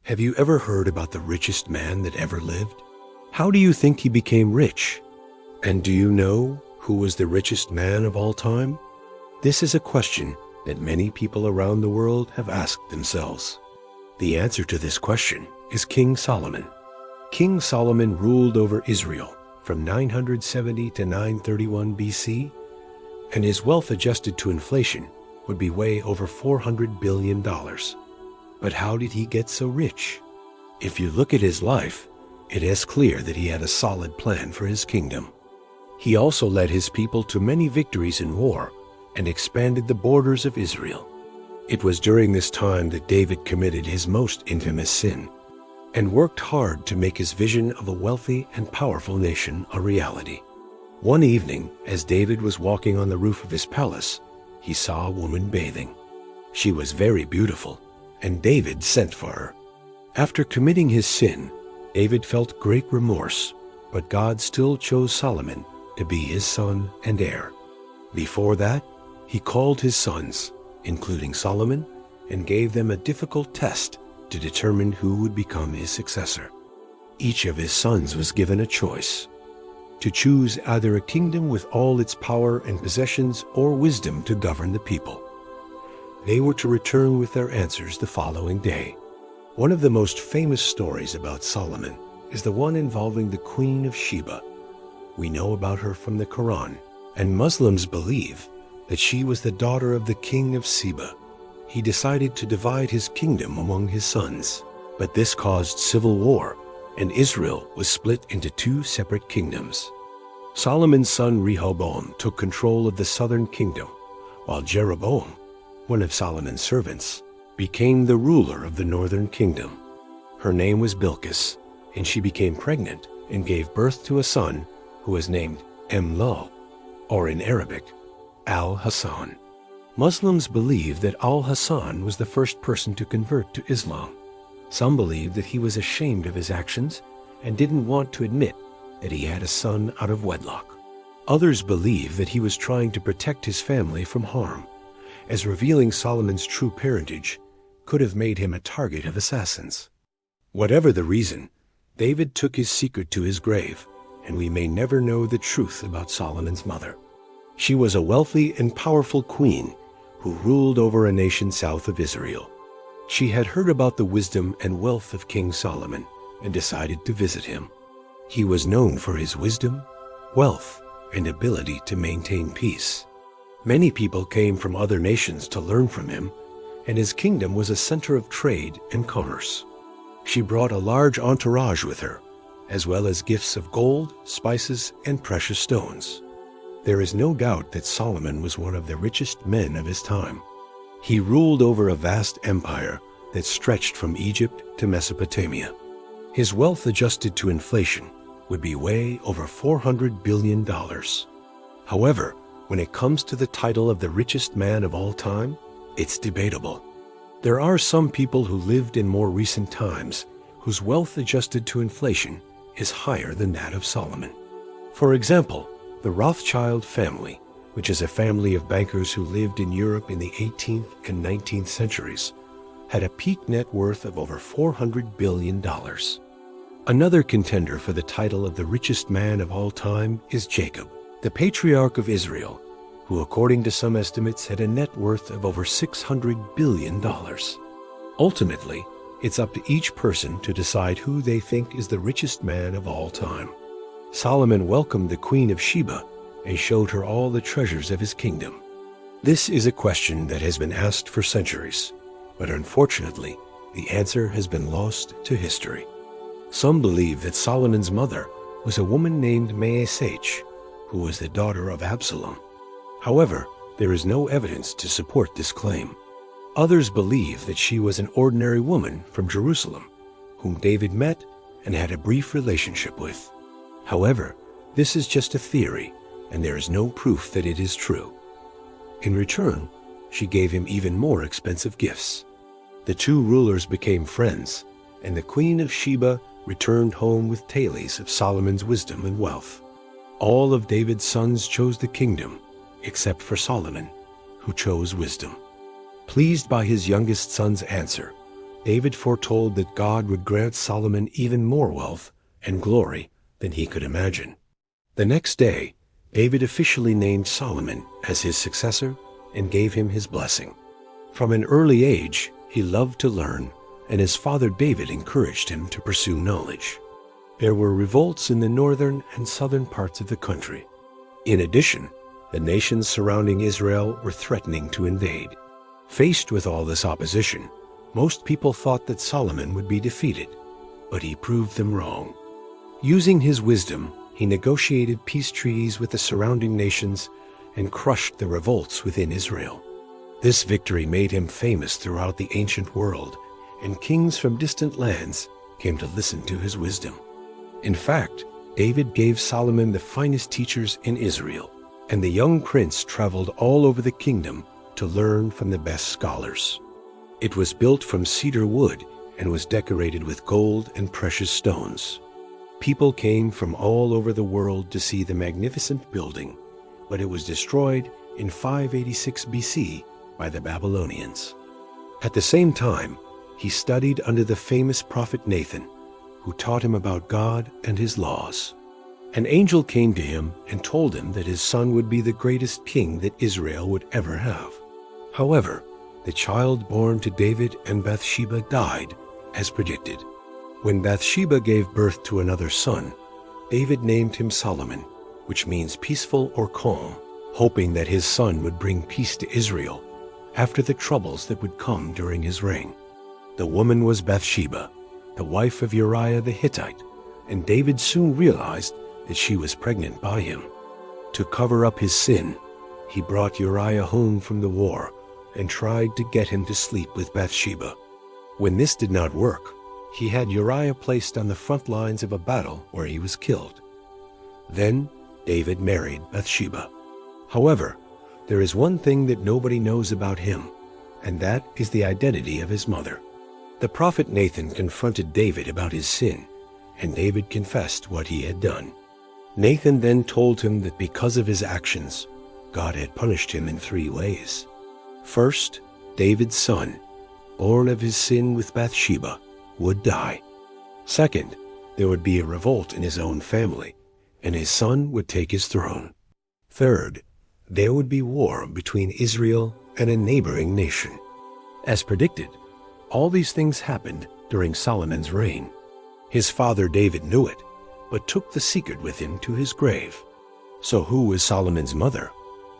Have you ever heard about the richest man that ever lived? How do you think he became rich? And do you know who was the richest man of all time? This is a question that many people around the world have asked themselves. The answer to this question is King Solomon. King Solomon ruled over Israel from 970 to 931 BC, and his wealth adjusted to inflation would be way over $400 billion. But how did he get so rich? If you look at his life, it is clear that he had a solid plan for his kingdom. He also led his people to many victories in war and expanded the borders of Israel. It was during this time that David committed his most infamous sin and worked hard to make his vision of a wealthy and powerful nation a reality. One evening, as David was walking on the roof of his palace, he saw a woman bathing. She was very beautiful, and David sent for her. After committing his sin, David felt great remorse, but God still chose Solomon to be his son and heir. Before that, he called his sons, including Solomon, and gave them a difficult test to determine who would become his successor. Each of his sons was given a choice: to choose either a kingdom with all its power and possessions or wisdom to govern the people. They were to return with their answers the following day. One of the most famous stories about Solomon is the one involving the Queen of Sheba. We know about her from the Quran, and Muslims believe that she was the daughter of the king of Sheba. He decided to divide his kingdom among his sons, but this caused civil war, and Israel was split into two separate kingdoms. Solomon's son Rehoboam took control of the southern kingdom, while Jeroboam, one of Solomon's servants, became the ruler of the northern kingdom. Her name was Bilqis, and she became pregnant and gave birth to a son who was named Emlo, or in Arabic, Al-Hassan. Muslims believe that Al-Hassan was the first person to convert to Islam. Some believe that he was ashamed of his actions and didn't want to admit that he had a son out of wedlock. Others believe that he was trying to protect his family from harm, as revealing Solomon's true parentage could have made him a target of assassins. Whatever the reason, David took his secret to his grave, and we may never know the truth about Solomon's mother. She was a wealthy and powerful queen who ruled over a nation south of Israel. She had heard about the wisdom and wealth of King Solomon and decided to visit him. He was known for his wisdom, wealth, and ability to maintain peace. Many people came from other nations to learn from him, and his kingdom was a center of trade and commerce. She brought a large entourage with her, as well as gifts of gold, spices, and precious stones. There is no doubt that Solomon was one of the richest men of his time. He ruled over a vast empire that stretched from Egypt to Mesopotamia. His wealth adjusted to inflation would be way over $400 billion. However, when it comes to the title of the richest man of all time, it's debatable. There are some people who lived in more recent times whose wealth adjusted to inflation is higher than that of Solomon. For example, the Rothschild family, which is a family of bankers who lived in Europe in the 18th and 19th centuries, had a peak net worth of over $400 billion. Another contender for the title of the richest man of all time is Jacob, the patriarch of Israel, who according to some estimates had a net worth of over $600 billion. Ultimately, it's up to each person to decide who they think is the richest man of all time. Solomon welcomed the Queen of Sheba and showed her all the treasures of his kingdom. This is a question that has been asked for centuries, but unfortunately, the answer has been lost to history. Some believe that Solomon's mother was a woman named Maasach, who was the daughter of Absalom. However, there is no evidence to support this claim. Others believe that she was an ordinary woman from Jerusalem, whom David met and had a brief relationship with. However, this is just a theory, and there is no proof that it is true. In return, she gave him even more expensive gifts. The two rulers became friends, and the Queen of Sheba returned home with tales of Solomon's wisdom and wealth. All of David's sons chose the kingdom, except for Solomon, who chose wisdom. Pleased by his youngest son's answer, David foretold that God would grant Solomon even more wealth and glory than he could imagine. The next day, David officially named Solomon as his successor and gave him his blessing. From an early age, he loved to learn, and his father David encouraged him to pursue knowledge. There were revolts in the northern and southern parts of the country. In addition, the nations surrounding Israel were threatening to invade. Faced with all this opposition, most people thought that Solomon would be defeated, but he proved them wrong. Using his wisdom, he negotiated peace treaties with the surrounding nations and crushed the revolts within Israel. This victory made him famous throughout the ancient world, and kings from distant lands came to listen to his wisdom. In fact, David gave Solomon the finest teachers in Israel, and the young prince traveled all over the kingdom to learn from the best scholars. It was built from cedar wood and was decorated with gold and precious stones. People came from all over the world to see the magnificent building, but it was destroyed in 586 BC by the Babylonians. At the same time, he studied under the famous prophet Nathan, who taught him about God and his laws. An angel came to him and told him that his son would be the greatest king that Israel would ever have. However, the child born to David and Bathsheba died, as predicted. When Bathsheba gave birth to another son, David named him Solomon, which means peaceful or calm, hoping that his son would bring peace to Israel after the troubles that would come during his reign. The woman was Bathsheba, the wife of Uriah the Hittite, and David soon realized that she was pregnant by him. To cover up his sin, he brought Uriah home from the war and tried to get him to sleep with Bathsheba. When this did not work, he had Uriah placed on the front lines of a battle where he was killed. Then David married Bathsheba. However, there is one thing that nobody knows about him, and that is the identity of his mother. The prophet Nathan confronted David about his sin, and David confessed what he had done. Nathan then told him that because of his actions, God had punished him in 3 ways. First, David's son, born of his sin with Bathsheba, would die. Second, there would be a revolt in his own family, and his son would take his throne. Third, there would be war between Israel and a neighboring nation. As predicted, all these things happened during Solomon's reign. His father David knew it, but took the secret with him to his grave. So who was Solomon's mother,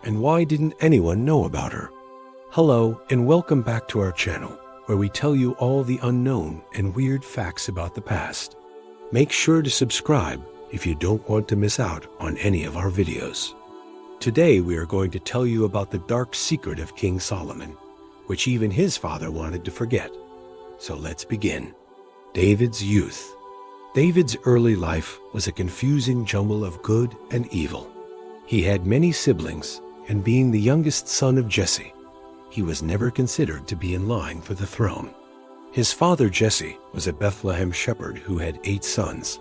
and why didn't anyone know about her? Hello, and welcome back to our channel, where we tell you all the unknown and weird facts about the past. Make sure to subscribe if you don't want to miss out on any of our videos. Today we are going to tell you about the dark secret of King Solomon, which even his father wanted to forget. So let's begin. David's youth. David's early life was a confusing jumble of good and evil. He had many siblings, and being the youngest son of Jesse, he was never considered to be in line for the throne. His father Jesse was a Bethlehem shepherd who had 8 sons,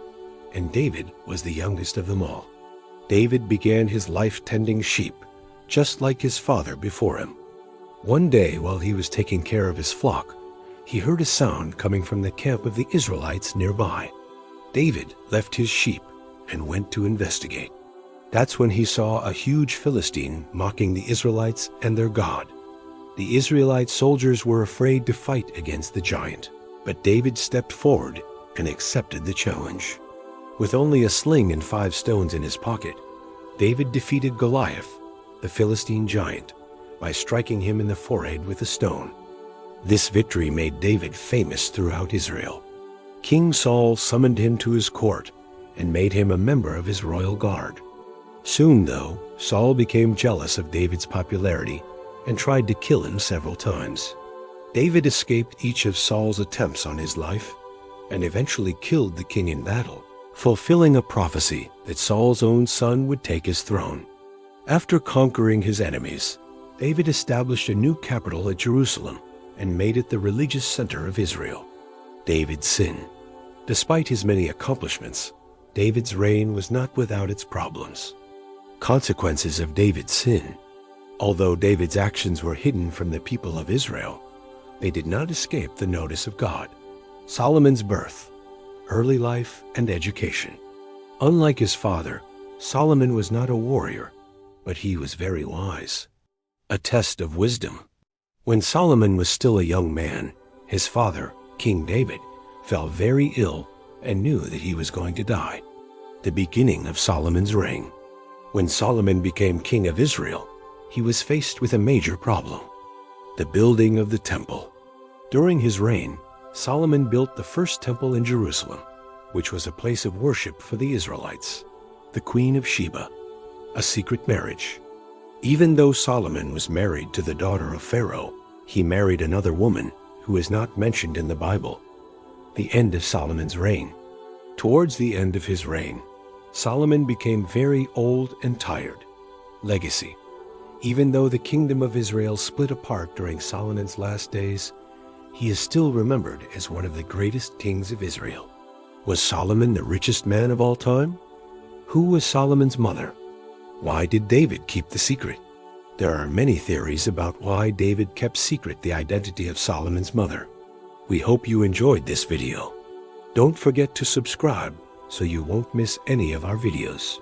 and David was the youngest of them all. David began his life tending sheep, just like his father before him. One day, while he was taking care of his flock, he heard a sound coming from the camp of the Israelites nearby. David left his sheep and went to investigate. That's when he saw a huge Philistine mocking the Israelites and their God. The Israelite soldiers were afraid to fight against the giant, but David stepped forward and accepted the challenge. With only a sling and 5 stones in his pocket, David defeated Goliath, the Philistine giant, by striking him in the forehead with a stone. This victory made David famous throughout Israel. King Saul summoned him to his court and made him a member of his royal guard. Soon, though, Saul became jealous of David's popularity and tried to kill him several times. David escaped each of Saul's attempts on his life and eventually killed the king in battle, fulfilling a prophecy that Saul's own son would take his throne. After conquering his enemies, David established a new capital at Jerusalem and made it the religious center of Israel. David's sin. Despite his many accomplishments, David's reign was not without its problems. Consequences of David's sin. Although David's actions were hidden from the people of Israel, they did not escape the notice of God. Solomon's birth, early life, and education. Unlike his father, Solomon was not a warrior, but he was very wise. A test of wisdom. When Solomon was still a young man, his father, King David, fell very ill and knew that he was going to die. The beginning of Solomon's reign. When Solomon became king of Israel, he was faced with a major problem: the building of the temple. During his reign, Solomon built the first temple in Jerusalem, which was a place of worship for the Israelites. The Queen of Sheba, a secret marriage. Even though Solomon was married to the daughter of Pharaoh, he married another woman who is not mentioned in the Bible. The end of Solomon's reign. Towards the end of his reign, Solomon became very old and tired. Legacy. Even though the kingdom of Israel split apart during Solomon's last days, he is still remembered as one of the greatest kings of Israel. Was Solomon the richest man of all time? Who was Solomon's mother? Why did David keep the secret? There are many theories about why David kept secret the identity of Solomon's mother. We hope you enjoyed this video. Don't forget to subscribe so you won't miss any of our videos.